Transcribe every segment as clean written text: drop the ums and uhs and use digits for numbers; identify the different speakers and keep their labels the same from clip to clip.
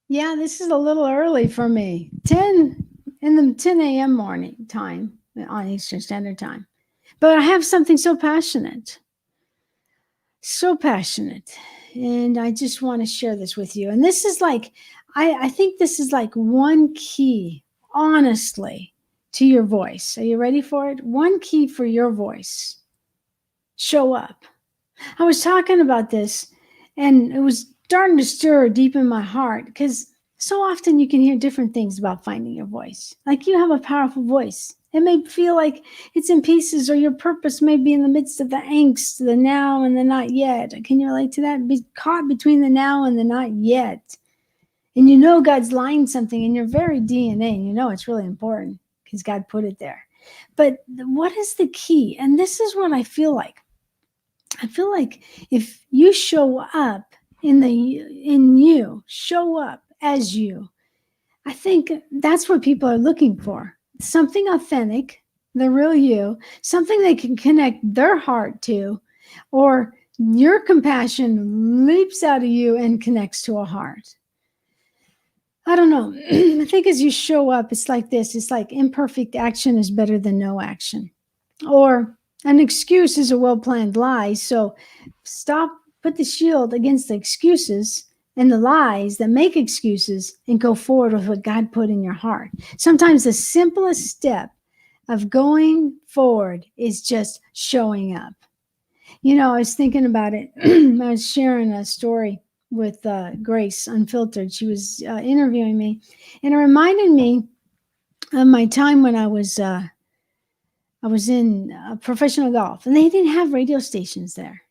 Speaker 1: Yeah, this is a little early for me. 10 in the 10 a.m. morning time on Eastern Standard Time. But I have something so passionate. And I just want to share this with you. And this is like, I think this is like one key, honestly, to your voice. Are you ready for it? One key for your voice: show up. I was talking about this, and it was starting to stir deep in my heart because so often you can hear different things about finding your voice. Like, you have a powerful voice. It may feel like it's in pieces, or your purpose may be in the midst of the angst, the now and the not yet. Can you relate to that? Be caught between the now and the not yet. And you know God's lying something in your very DNA, and you know it's really important because God put it there. But what is the key? And this is what I feel like. I feel like if you show up in you, show up as you, I think that's what people are looking for. Something authentic, the real you, something they can connect their heart to, or your compassion leaps out of you and connects to a heart. I don't know. I think as you show up, it's like this. It's like imperfect action is better than no action. Or an excuse is a well planned lie. So stop, put the shield against the excuses and the lies that make excuses, and go forward with what God put in your heart. Sometimes the simplest step of going forward is just showing up. You know, I was thinking about it. I was sharing a story with Grace Unfiltered. She was interviewing me, and it reminded me of my time when I was in professional golf, and they didn't have radio stations there.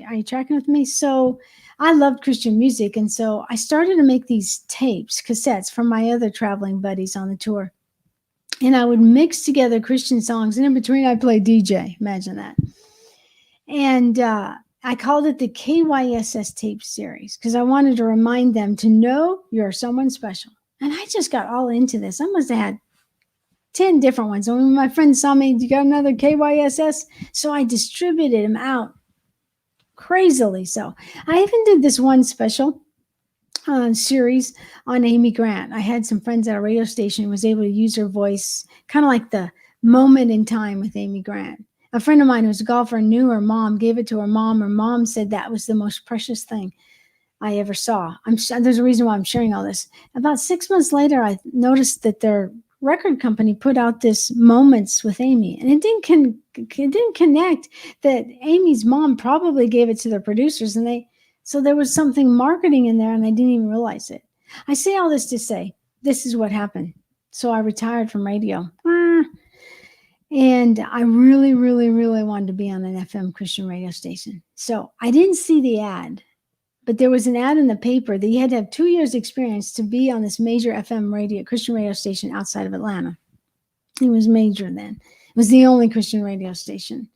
Speaker 1: Are you tracking with me? So I loved Christian music, and so I started to make these tapes, cassettes from my other traveling buddies on the tour, and I would mix together Christian songs, and in between I played DJ. Imagine that. And I called it the KYSS tape series because I wanted to remind them to know you're someone special. And I just got all into this. I must have had 10 different ones. And when my friends saw me, you got another KYSS? So I distributed them out crazily. So I even did this one special series on Amy Grant. I had some friends at a radio station who was able to use her voice, kind of like the moment in time with Amy Grant. A friend of mine who's a golfer knew her mom, gave it to her mom. Her mom said that was the most precious thing I ever saw. There's a reason why I'm sharing all this. About 6 months later, I noticed that their record company put out this Moments with Amy, and it didn't connect that Amy's mom probably gave it to the producers, and so there was something marketing in there, and I didn't even realize it. I say all this to say this is what happened. So I retired from radio. And I really, really, really wanted to be on an FM Christian radio station. So I didn't see the ad, but there was an ad in the paper that you had to have 2 years experience to be on this major FM radio, Christian radio station outside of Atlanta. It was major then. It was the only Christian radio station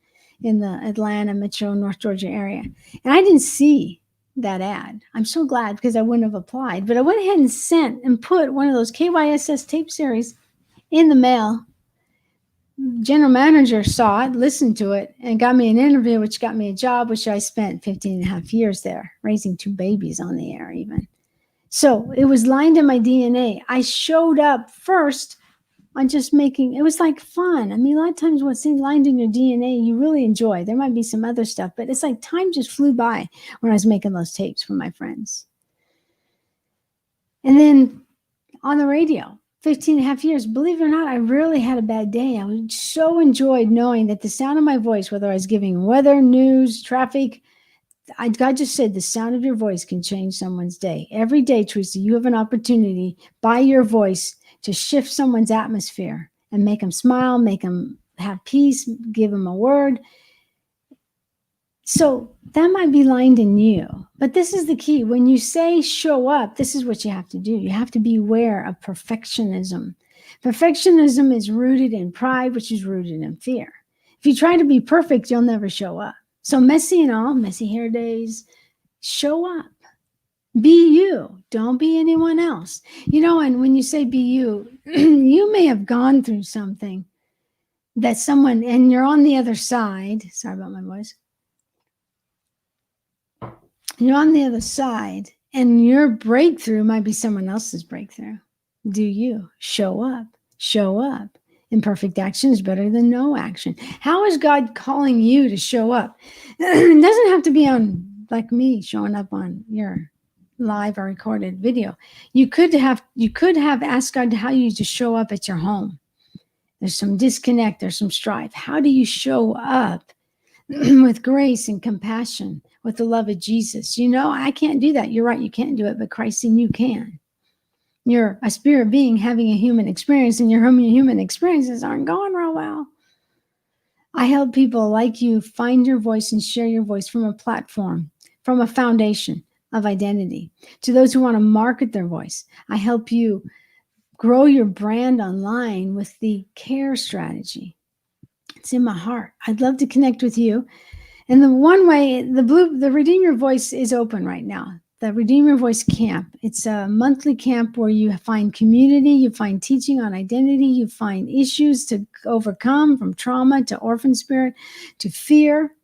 Speaker 1: in the Atlanta, Metro, North Georgia area. And I didn't see that ad. I'm so glad, because I wouldn't have applied. But I went ahead and sent and put one of those KYSS tape series in the mail. General manager saw it, listened to it, and got me an interview, which got me a job, which I spent 15 and a half years there, raising 2 babies on the air even. So it was lined in my DNA. I showed up first on just making, it was like fun. I mean, a lot of times what's lined in your DNA, you really enjoy. There might be some other stuff, but it's like time just flew by when I was making those tapes for my friends. And then on the radio, 15 and a half years, believe it or not, I rarely had a bad day. I so enjoyed knowing that the sound of my voice, whether I was giving weather, news, traffic, God just said the sound of your voice can change someone's day. Every day, Teresa, you have an opportunity by your voice to shift someone's atmosphere and make them smile, make them have peace, give them a word. So that might be lined in you, but this is the key. When you say show up, this is what you have to do. You have to be aware of perfectionism. Perfectionism is rooted in pride, which is rooted in fear. If you try to be perfect, you'll never show up. So messy and all, messy hair days, show up. Be you. Don't be anyone else. You know, and when you say be you, you may have gone through something that someone, and you're on the other side. Sorry about my voice. You're on the other side, And your breakthrough might be someone else's breakthrough. Do you show up? Show up. Imperfect action is better than no action. How is God calling you to show up? It doesn't have to be on, like me, showing up on your live or recorded video. You could have asked God how you to show up at your home. There's some disconnect, there's some strife. How do you show up with grace and compassion, with the love of Jesus? I can't do that. You're right, you can't do it, but Christ in you can. You're a spirit being having a human experience, and your human experiences aren't going real well. I help people like you find your voice and share your voice from a platform, from a foundation of identity. To those who want to market their voice, I help you grow your brand online with the CARE strategy. It's in my heart. I'd love to connect with you. And the one way, the Redeem Your Voice is open right now. The Redeem Your Voice camp. It's a monthly camp where you find community, you find teaching on identity, you find issues to overcome, from trauma to orphan spirit to fear.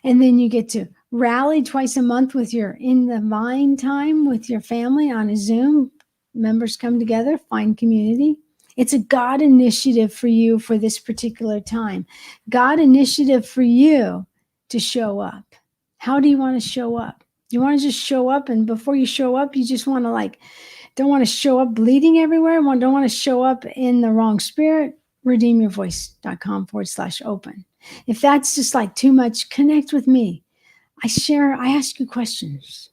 Speaker 1: And then you get to rally twice a month with your in the vine time with your family on a Zoom. Members come together, find community. It's a God initiative for you for this particular time. God initiative for you to show up. How do you want to show up? You want to just show up, and before you show up, you just want to don't want to show up bleeding everywhere. Don't want to show up in the wrong spirit. redeemyourvoice.com/open. If that's just too much, connect with me. I ask you questions,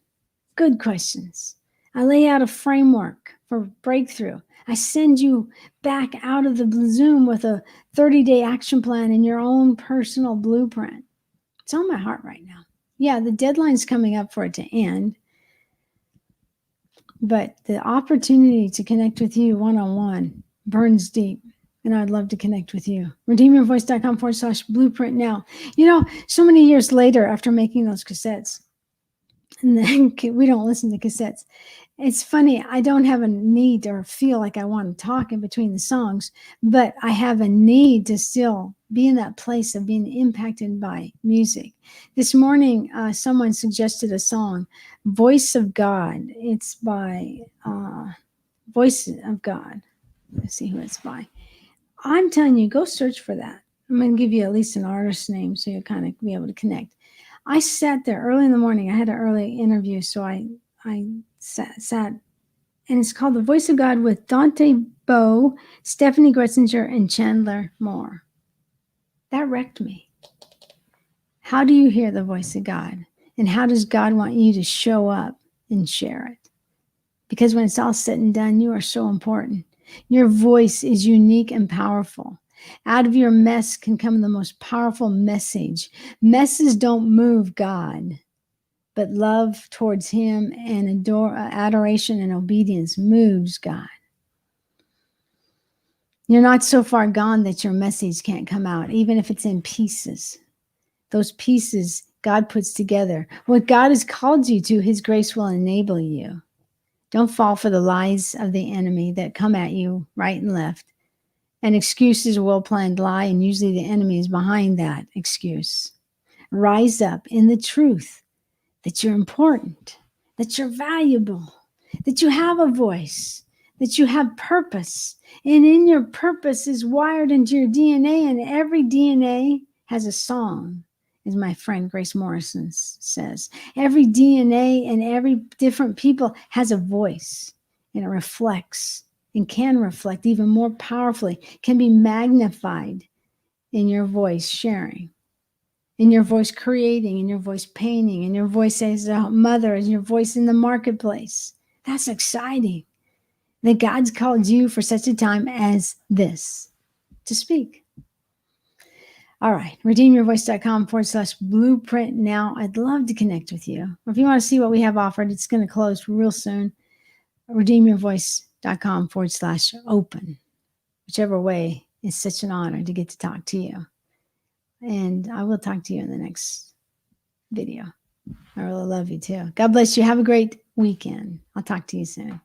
Speaker 1: good questions. I lay out a framework for breakthrough. I send you back out of the Zoom with a 30-day action plan and your own personal blueprint. It's on my heart right now. Yeah, the deadline's coming up for it to end, but the opportunity to connect with you one-on-one burns deep, and I'd love to connect with you. redeemyourvoice.com/blueprint now. So many years later, after making those cassettes, and then we don't listen to cassettes. It's funny, I don't have a need or feel like I want to talk in between the songs, but I have a need to still be in that place of being impacted by music. This morning, someone suggested a song, Voice of God. It's by Voice of God. Let's see who it's by. I'm telling you, go search for that. I'm going to give you at least an artist name so you'll kind of be able to connect. I sat there early in the morning. I had an early interview, so I sat, and it's called The Voice of God with Dante Bowe, Stephanie Gretzinger, and Chandler Moore. That wrecked me. How do you hear the voice of God? And how does God want you to show up and share it? Because when it's all said and done, you are so important. Your voice is unique and powerful. Out of your mess can come the most powerful message. Messes don't move God, but love towards him and adoration and obedience moves God. You're not so far gone that your message can't come out, even if it's in pieces. Those pieces God puts together. What God has called you to, his grace will enable you. Don't fall for the lies of the enemy that come at you right and left. An excuse is a well-planned lie, and usually the enemy is behind that excuse. Rise up in the truth that you're important, that you're valuable, that you have a voice, that you have purpose. And in your purpose is wired into your DNA, and every DNA has a song, as my friend Grace Morrison says. Every DNA and every different people has a voice, and it reflects and can reflect even more powerfully, can be magnified in your voice sharing, in your voice creating, in your voice painting, in your voice as a mother, in your voice in the marketplace. That's exciting. That God's called you for such a time as this to speak. All right, redeemyourvoice.com/blueprint now. I'd love to connect with you. Or if you want to see what we have offered, it's going to close real soon. redeemyourvoice.com/open. Whichever way, it's such an honor to get to talk to you. And I will talk to you in the next video. I really love you too. God bless you. Have a great weekend. I'll talk to you soon.